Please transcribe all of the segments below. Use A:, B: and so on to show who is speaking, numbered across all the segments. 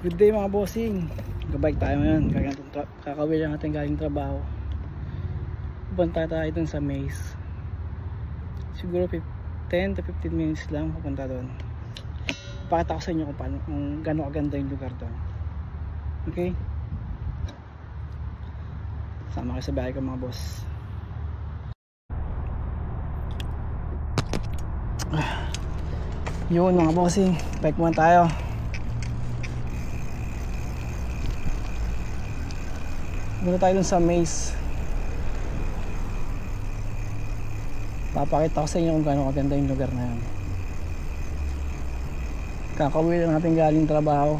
A: Good day mga bossing. Gabike tayo ngayon. Kakawin lang natin galing trabaho. Pupunta tayo dun sa Maze. Siguro 10 to 15 minutes lang pupunta dun. Pakita ko sa inyo kung gano'ng kaganda yung lugar doon. Okay? Sama kayo sa bahay ko mga boss. Yun mga bossing, bike muna tayo. Muna tayo dun sa Maze. Papakita ko sa inyo kung gaano kaganda yung lugar na yun. Kakauwi lang natin galing trabaho.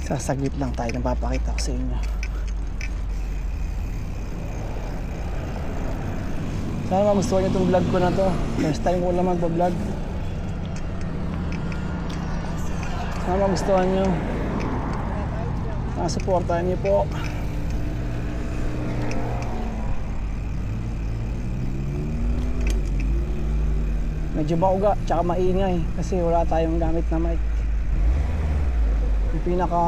A: Sasaglit lang tayo na papakita ko sa inyo. Sana magustuhan nyo itong vlog ko na to. First time ko lang magpa-vlog. Sana magustuhan nyo. Supportahan nyo po. Medyo mauga tsaka maingay kasi wala tayong gamit na mic. Yung pinaka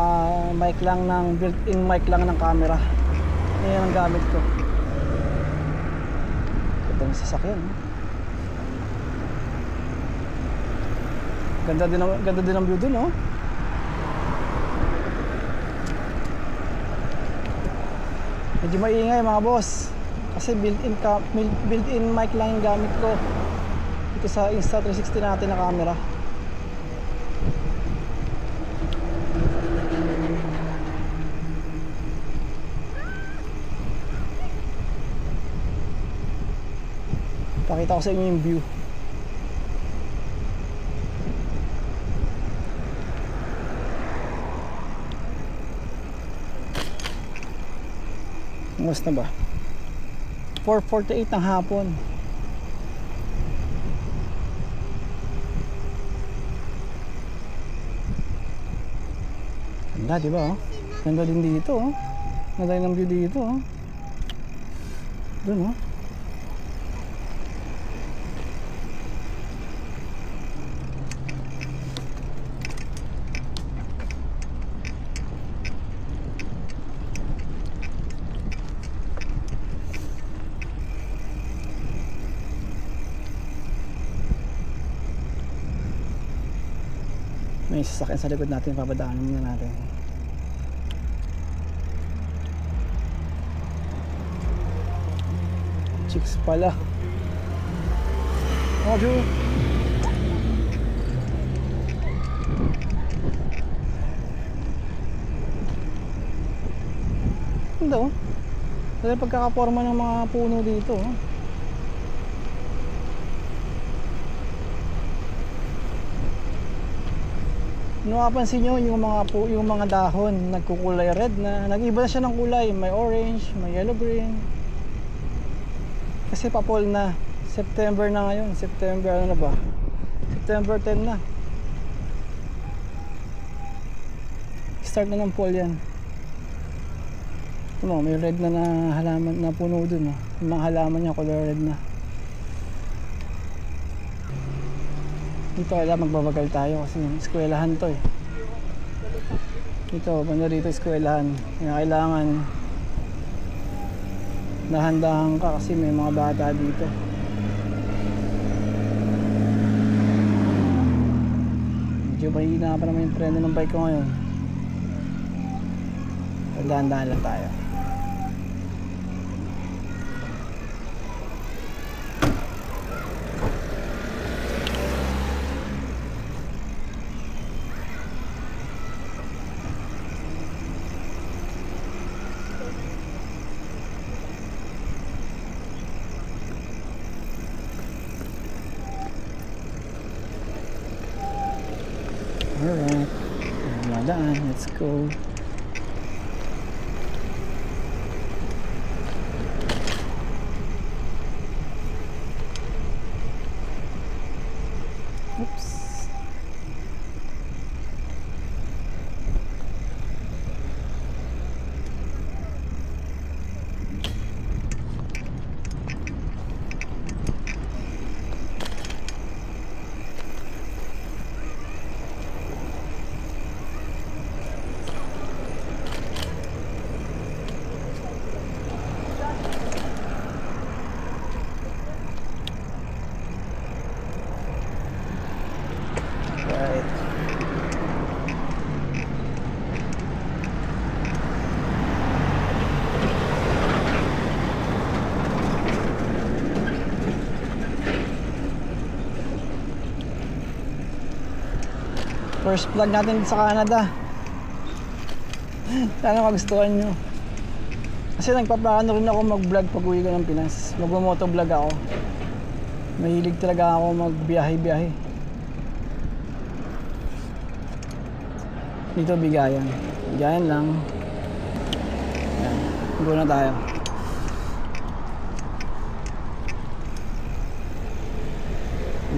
A: mic lang ng built-in mic lang ng camera. Yan ang gamit ko. Ganda ng sasakyan. Ganda din ang view dun, oh. Medyo maingay mga boss kasi built-in mic lang yung gamit ko ito sa Insta360 natin na camera. Pakita ko sa inyo yung view. Mas na ba? 4:48 ng hapon. Ganda, diba? Oh? Ganda din dito, oh. Ganda ng view dito, oh. Doon, oh. May sasakyan sa likod natin, papadaanan muna natin. Chicks pala. Roger. Ganda, oh. Kasi pagkakaporma ng mga puno dito, oh. Kung napapansin nyo yung mga dahon nagkukulay red na, nag-iba na siya ng kulay. May orange, may yellow green. Kasi pa-fall na. September na ngayon. September ano na ba? September 10 na. Start na ng fall yan. Ano, may red na halaman na puno dun, oh. Yung mga halaman niya color red na. Dito kailangan magbabagal tayo kasi eskwelahan to, eh. Dito, banda dito eskwelahan. Kailangan dahan-dahan ka kasi may mga bata dito. Medyo mahina pa naman yung treno ng bike ko ngayon. Dahan-dahan lang tayo. Alright, madaan, let's go. Oops. First vlog natin sa Canada. Sana magustuhan nyo. Kasi nagpaplano rin ako mag-vlog pag uwi ko ng Pinas. Mag-motovlog ako. Mahilig talaga ako magbiyahe-biyahe. Dito Bigayan. Bigayan lang. Ayan. Go na tayo.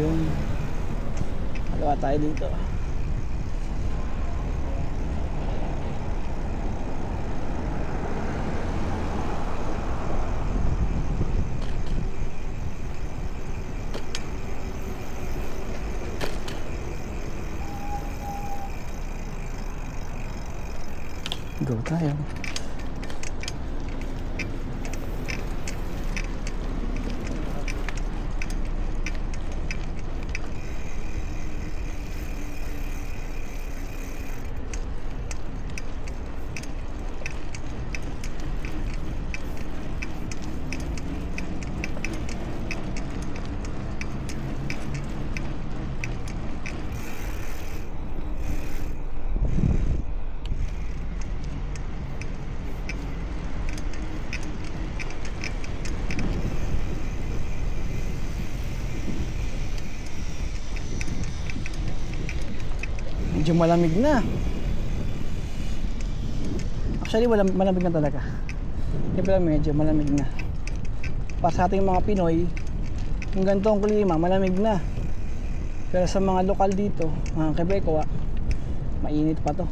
A: Yun. Magawa tayo dito. Go tayo. Medyo malamig na. Actually malamig na talaga. Hindi pala medyo malamig na. Para sa ating mga Pinoy, yung ganitong klima malamig na. Pero sa mga lokal dito, mga Quebecois, mainit pa to.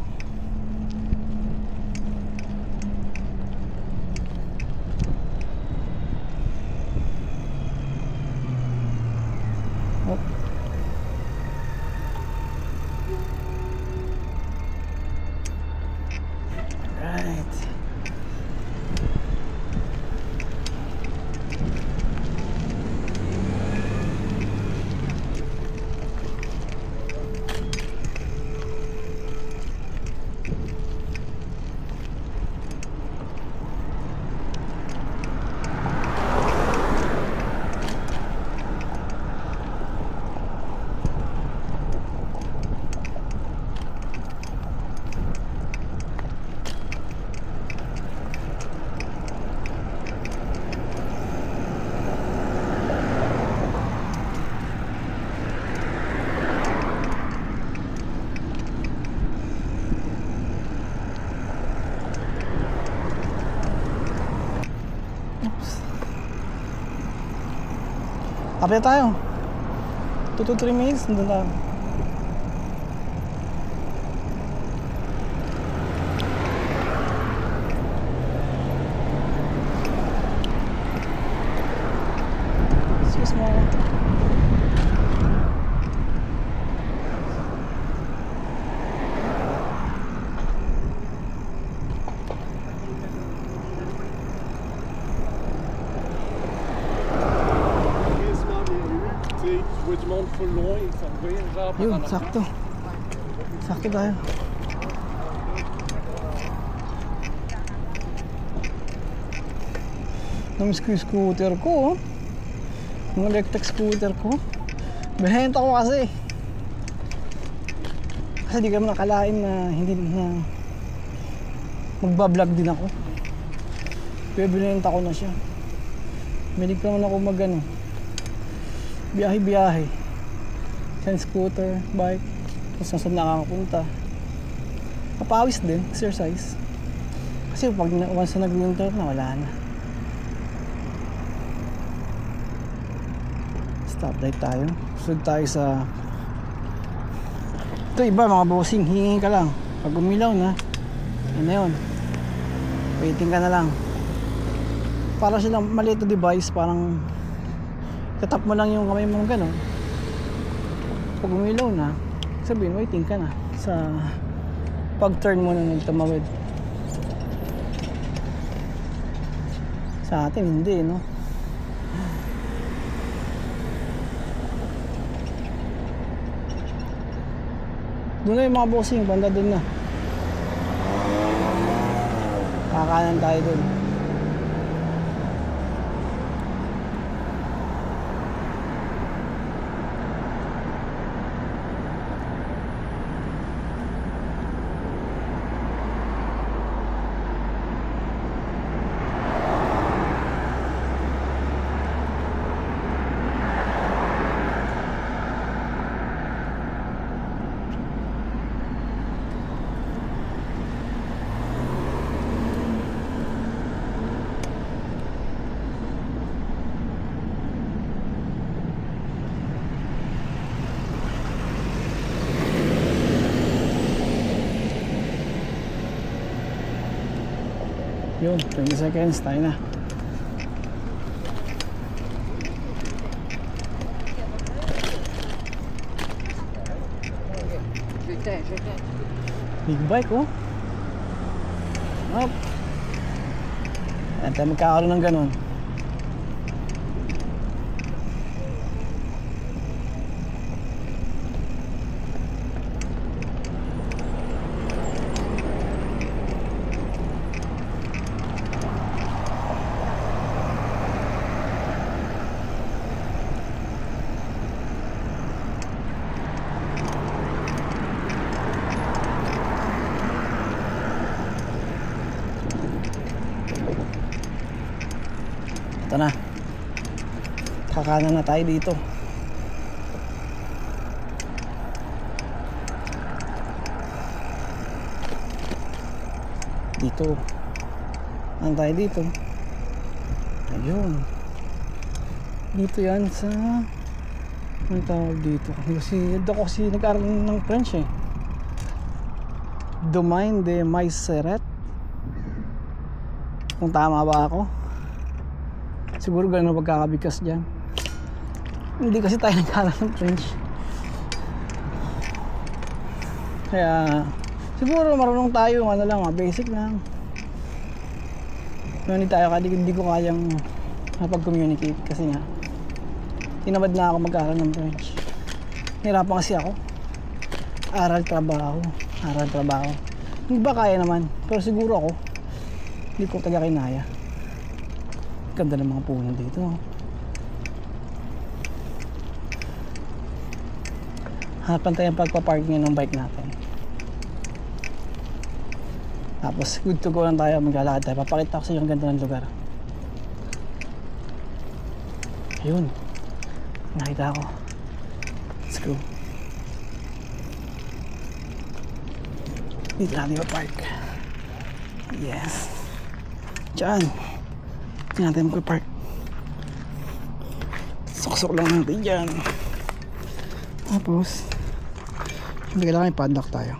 A: Update tayo. 2 to 3 minutes nandun tayo. Excuse me. Yun, sakto. Sakto tayo. Namiss ko yung scooter ko, oh. Yung electric scooter ko. Binenta ko kasi. Kasi di ka nakalain na hindi na magbablog din ako. Pero binenta ko na siya. Milig naman ako mag ano, biyahe-biyahe. Scooter, bike, kung saan nakakapunta. Kapawis din, exercise. Kasi pag once na nag-winter na, wala na. Stoplight tayo. Sunod tayo sa... Ito iba, mga bossing, hingin ka lang. Pag umilaw na, ano yun, waiting ka na lang. Para silang maliit na device, parang tatap mo lang yung kamay mo gano'n. Pag umilaw na, sabihin waiting ka na sa pag-turn mo na nagtamawid. Sa atin hindi, no? Doon na yung mga bossing, banda doon na. Kakanan tayo doon. Yun, 20 seconds, tayo na. Big bike, oh. Up. Ayan tayo magkakaroon ng ganun. Ito na, kakanan na tayo dito. Ano tayo dito? Ayun, dito yan sa, ano tawag dito? Kasi nag-aaral ng French eh. Domaine de Maiseret, kung tama ba ako. Siguro ganun ang pagkakabigkas dyan. Hindi kasi tayo nag-aaral ng French. Kaya siguro marunong tayo, ano lang, basic lang. Hindi ko kayang mapag-communicate kasi nga tinamad na ako mag-aaral ng French. Nahirapan kasi ako. Aral, trabaho. Iba kaya naman, pero siguro ako hindi ko taga kinaya. Ganda ng mga puno dito. Hanapan tayo ang pagpaparking ng bike natin. Tapos good to go lang tayo, maglalakad tayo. Papakita ko sa iyo ang ganda ng lugar. Ayun, nakita ko. Let's go. Dito natin pa-park. Yes. Diyan. Dito natin mag-park. Suksok lang natin dyan. Tapos hindi kailangan i-padlock tayo.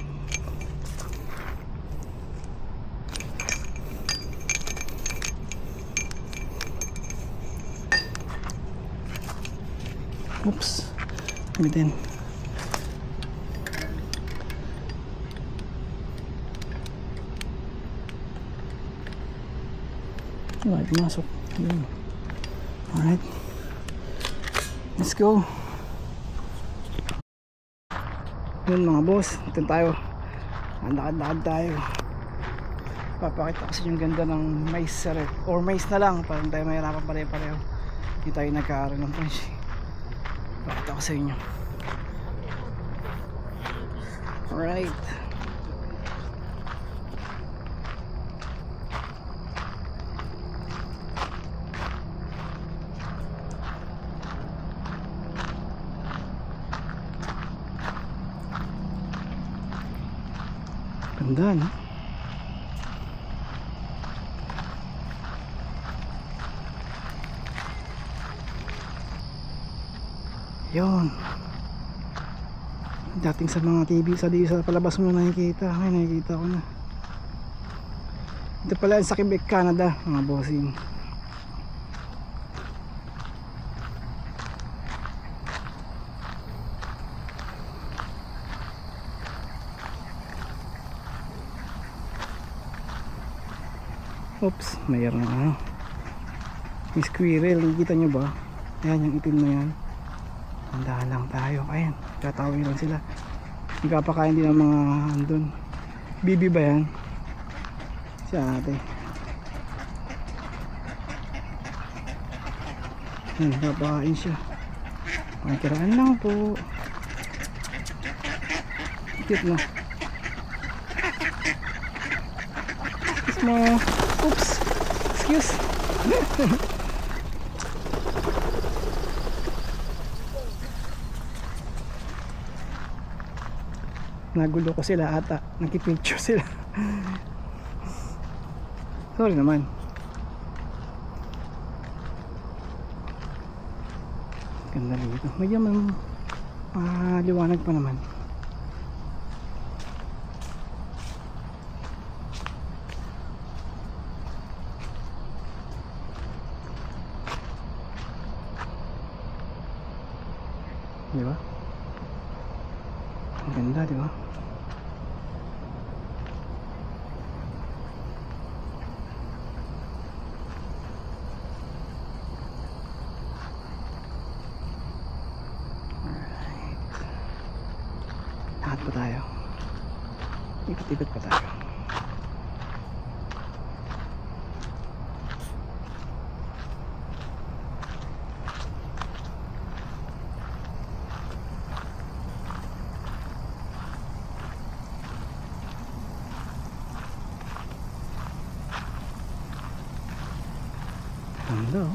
A: Oops, gamitin. Alright, masok. Alright, let's go. Yun mga boss, ito tayo. Lakad-lakad tayo. Papakita kasi yung ganda ng Maiseret, or mais na lang, parang tayo mahirapan pare-pareho. Hindi tayo nagkaaral ng French. Pakita ko sa inyo. Alright, ganda, no? Yun, dating sa mga TV sa palabas mo nakikita. Ay, nakikita ko na. Ito pala sa Quebec, Canada, mga bossing. Oops, mayroon na ano, may squirrel, nakikita nyo ba? Ayan, yung itim na yan. Handahan lang tayo. Ayan, tatawin lang sila. Nagkapakain din ng mga andun. Bibi ba yan? Siya ate. Ayan, nagkapakain siya. Makikiraan lang po. Cute na. Excuse mo. Oops, excuse. Nagulo ko sila ata, nakipicture sila. Sorry naman. Ganda dito, medyo liwanag pa naman. di ba? Ang ganda, di ba? Lakad pa tayo, ikot-ikot pa tayo. Hello.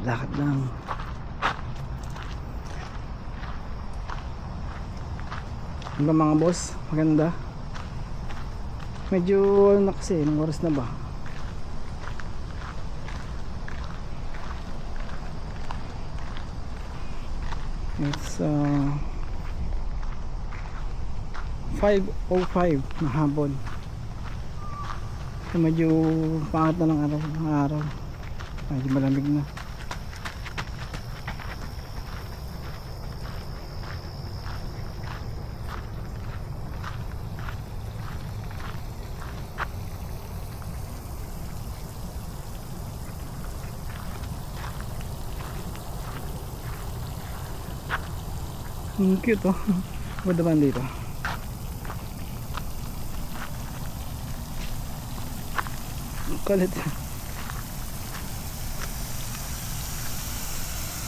A: Lakad lang. Ano ba mga boss? Maganda. Medyo ano na kasi, anong oras na ba? It's 5:05 na hapon. So, medyo pangat na ng araw. Medyo malamig na. Cute oh. Ganda man dito. Kulit.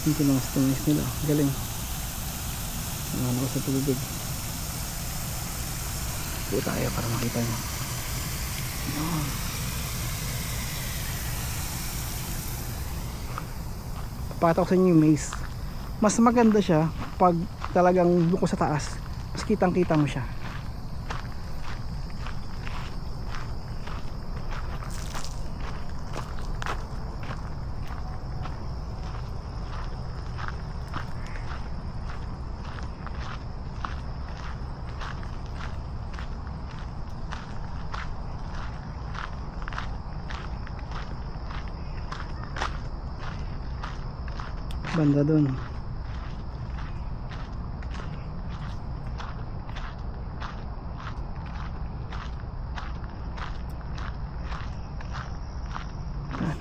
A: Hindi mga tumis nila. Galing. Ano ko sa tubig. Ito tayo para makita nyo. Papakita ko sa inyo yung maze. Mas maganda siya pag talagang doon ko sa taas, mas kitang kita mo siya. Banda dun.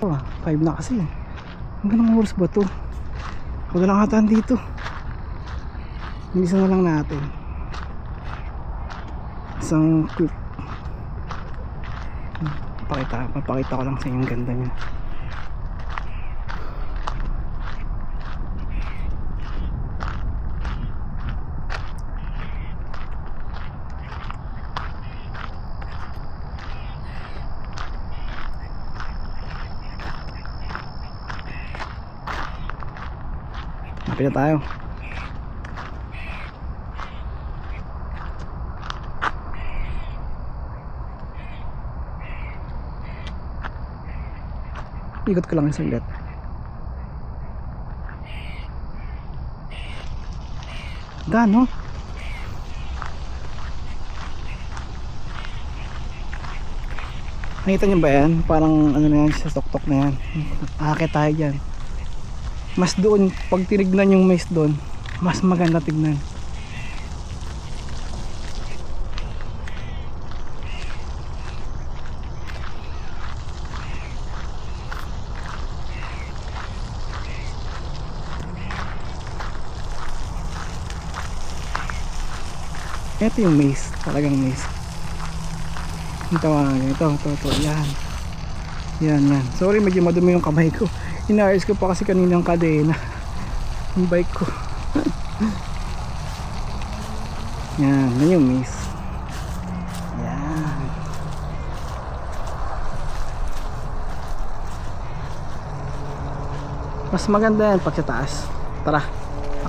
A: Oh, 5 na kasi. Hanggang oras ba to? Ako na lang ata dito. Bilisan na lang natin. Isang quick. Papakita ko lang sa inyo yung ganda niya. Lapit na tayo. Ikot ko lang isang saglit. Gano? Nakita niyo ba yan? Parang ano na yan, sa tok-tok na yan. Akit tayo dyan. Mas doon, pag tinignan yung maze doon, mas maganda tignan. Ito yung maze, talagang maze. Ito, yan. Yan. Sorry, medyo madumi yung kamay ko. Inaayos ko pa kasi kaninang kadena yung bike ko. Yan yung maze. Yan. Mas maganda yan pag sa taas. Tara,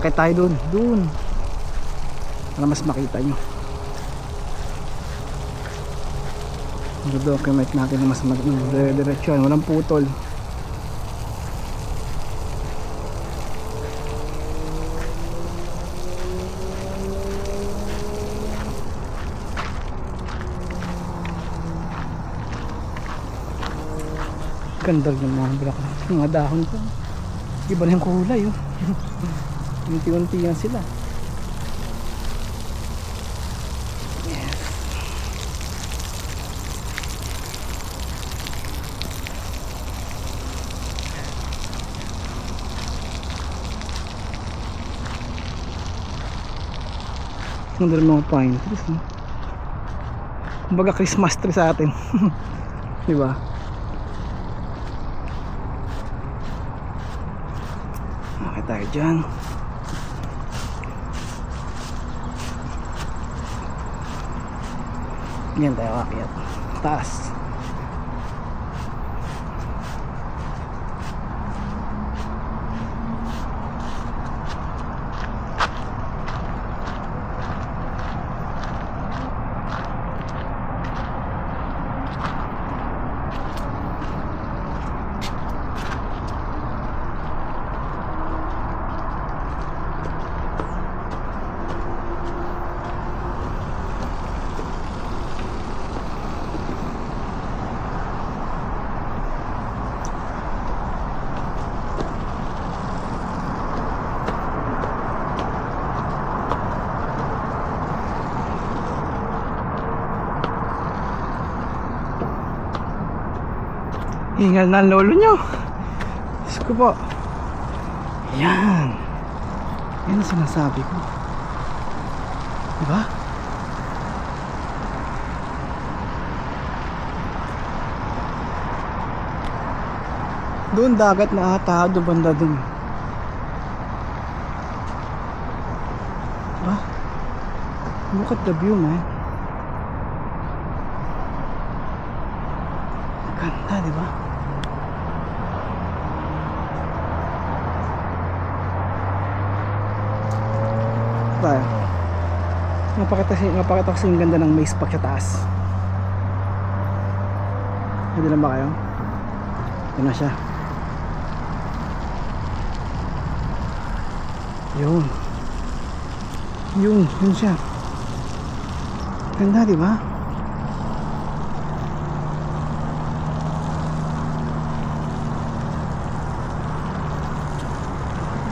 A: akit tayo dun. para mas makita nyo. I-document natin na mas dire-diretso, walang putol. Ganda ng mga bulaklak, mga dahon ko. Iba na yung kulay, oh. Unti-unti yan sila. Yes. Ganda ng mga pine trees, no? Kumbaga Christmas tree sa atin. Diba? Okay tayo dyan. Yan tayo akyat. Taas. Hingal na ang lolo nyo. Diyos ko po. Yan. Yan ang sinasabi ko. Diba? Doon dagat na ata. Doon banda doon. Diba? Look at the view, man. Ganda, diba? Tayo. Napakita kasi yung ganda ng maze pag sa taas. Hindi lang ba kayo? Ito na siya. Yun siya. Ganda, diba?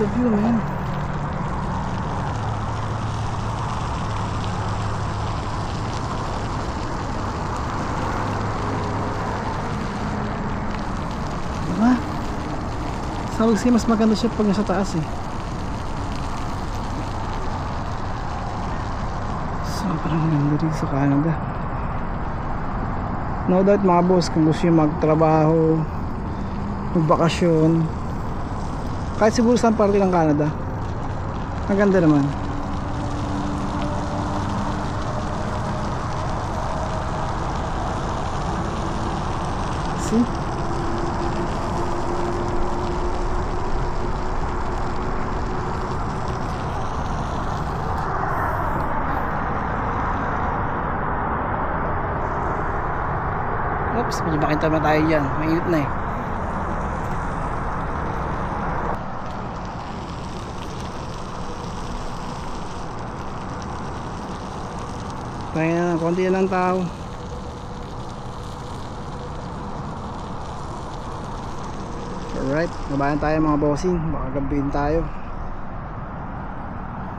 A: The view, man. Diba? Sawag siya, mas maganda siya pag nasa taas eh. Sobrang ganda rin sa Canada. No doubt mga boss, kung gusto nyo magtrabaho, magbakasyon, kahit siguro saan parte ng Canada, maganda naman. See? Oops, medyo makita na tayo dyan. Mainit na eh. Tayo na, konti na lang tao. Alright, nabayan tayo mga bossing. Baka gabihin tayo.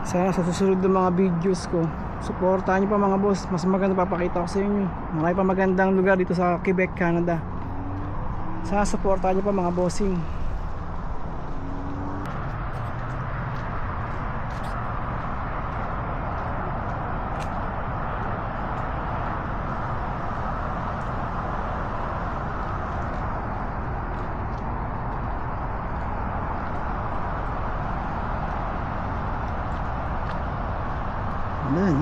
A: Sana sa susunod ng mga videos ko, suportahan nyo pa mga boss. Mas maganda papakita ko sa inyo. Marami pa magandang lugar dito sa Quebec, Canada. Sana suportahan nyo pa mga bossing. Ayan.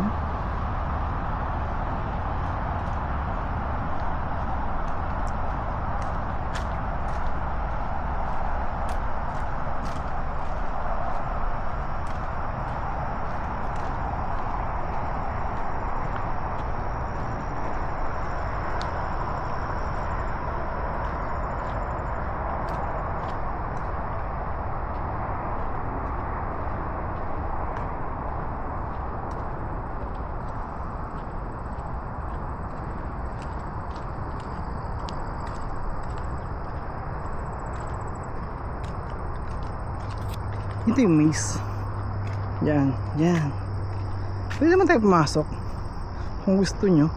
A: Ito yung maze. Yan, yan. Pwede naman tayo pumasok kung gusto nyo.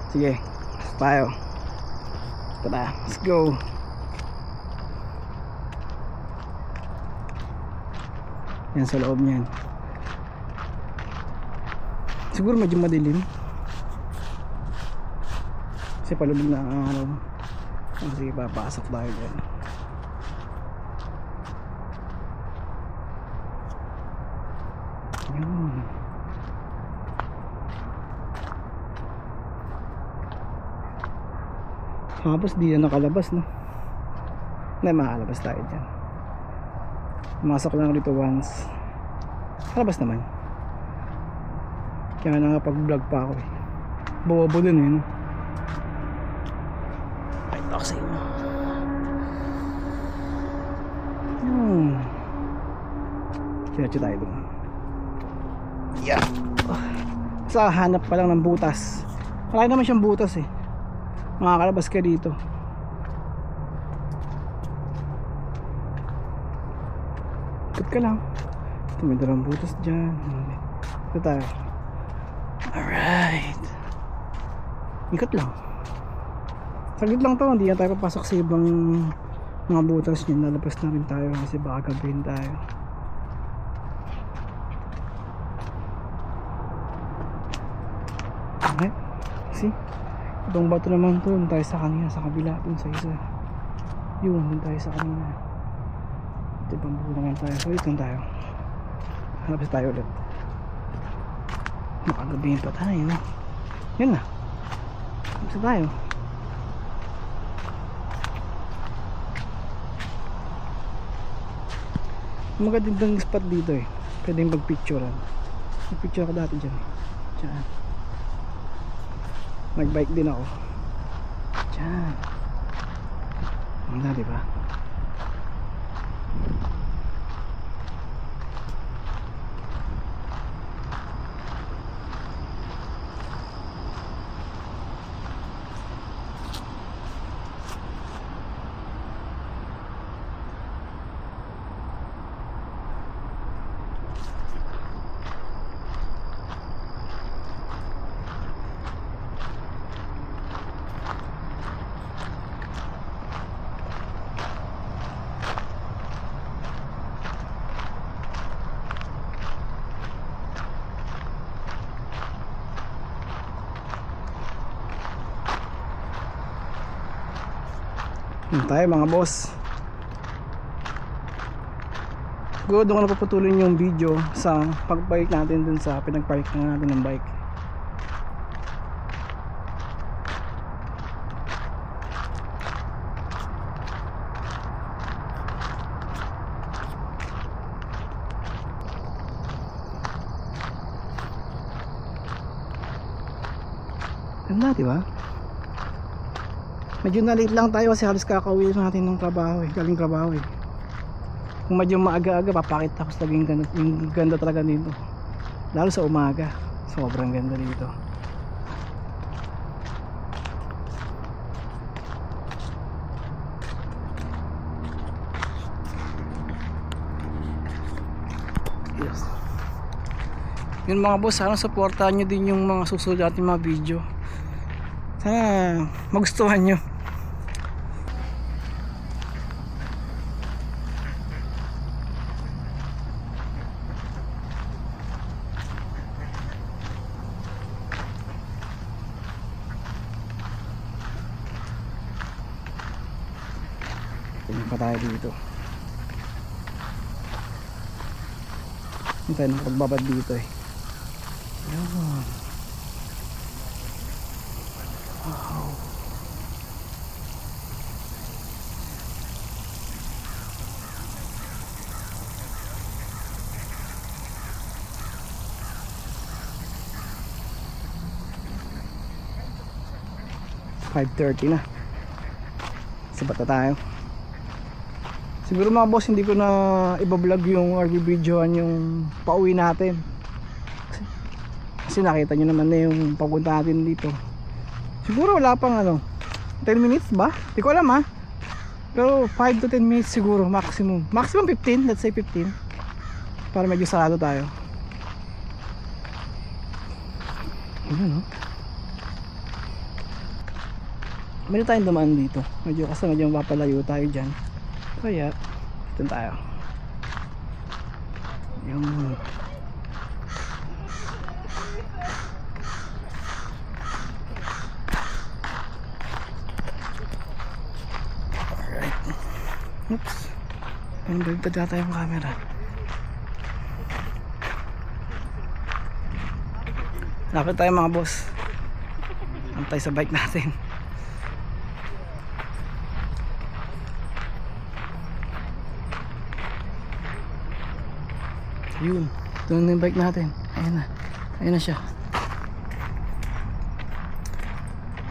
A: Sige, tayo. Tara, let's go. Yan sa loob niyan. Siguro medyo madilim kasi palubog na ang araw. Sige, papasok tayo dyan. Yun. Tapos di na nakalabas, no? Hindi, makalabas tayo dyan. Pumasok lang dito once. Kalabas naman. Kaya nga pag-vlog pa ako eh. Bobo din eh, no? Ay, talk sa inyo. Diretso tayo dun. Yeah. Sa hanap pa lang ng butas. Wala naman siyang butas eh. Makakalabas ka dito. Ikot ka lang. Tumid lang butas dyan. Ito tayo. Alright. Ikot lang. Saglit lang to. Hindi na tayo papasok sa ibang mga butas niya. Lalabas na rin tayo kasi baka gabihin tayo. Okay. See? Itong bato naman to. Doon tayo sa kanina. Sa kabila. Doon sa isa. Yun. Doon tayo sa kanina. Ito ibang buto naman tayo. So ito tayo. Halabas tayo ulit. Makagabihin pa tayo. Yun na. Halabas tayo. Magandang spot dito eh. Pwedeng magpicturean. Magpicture ako dati dyan. Diyan. Nagbike din ako. Diyan. Ang na, diba? Tayo mga boss. Siguro doon ko napaputulin yung video sa pagbike natin dun sa pinagpark na natin ng bike. Ganda, diba? Medyo na-late lang tayo kasi halos kakauwi natin ng trabaho eh, galing trabaho eh. Kung medyo maaga-aga papakita ko sa laging ganda, yung ganda talaga dito. Lalo sa umaga, sobrang ganda dito. Yes. Yun mga boss, sana supportahan nyo din yung mga susunod natin mga video. Sana magustuhan nyo. Tingnan pa tayo dito. Hindi tayo nakapagbabad dito eh. Ayan. Wow. $5:30 na. Sabat na tayo. Siguro mga boss hindi ko na iba-vlog yung RV videoan yung pauwi natin. Kasi nakita nyo naman na yung papunta natin dito. Siguro wala pang 10 minutes ba? Hindi ko alam ha. Pero 5 to 10 minutes siguro maximum. Maximum 15, let's say 15. Para medyo sarado tayo. Ayun, no? Meron tayong dumaan dito. Kasi medyo mapapalayo tayo dyan. Kaya dito tayo. Yung alright. Oops. Ang baligtad yata yung camera. Lapit tayo mga boss. Antay sa bike natin. Yun, ito na yung bike natin. Ayan na siya.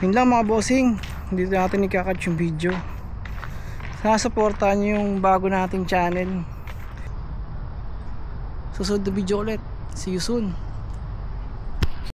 A: Yun lang mga bossing, dito natin ikakatch yung video. Sana supportahan nyo yung bago nating channel. Susunod na video ulit. See you soon.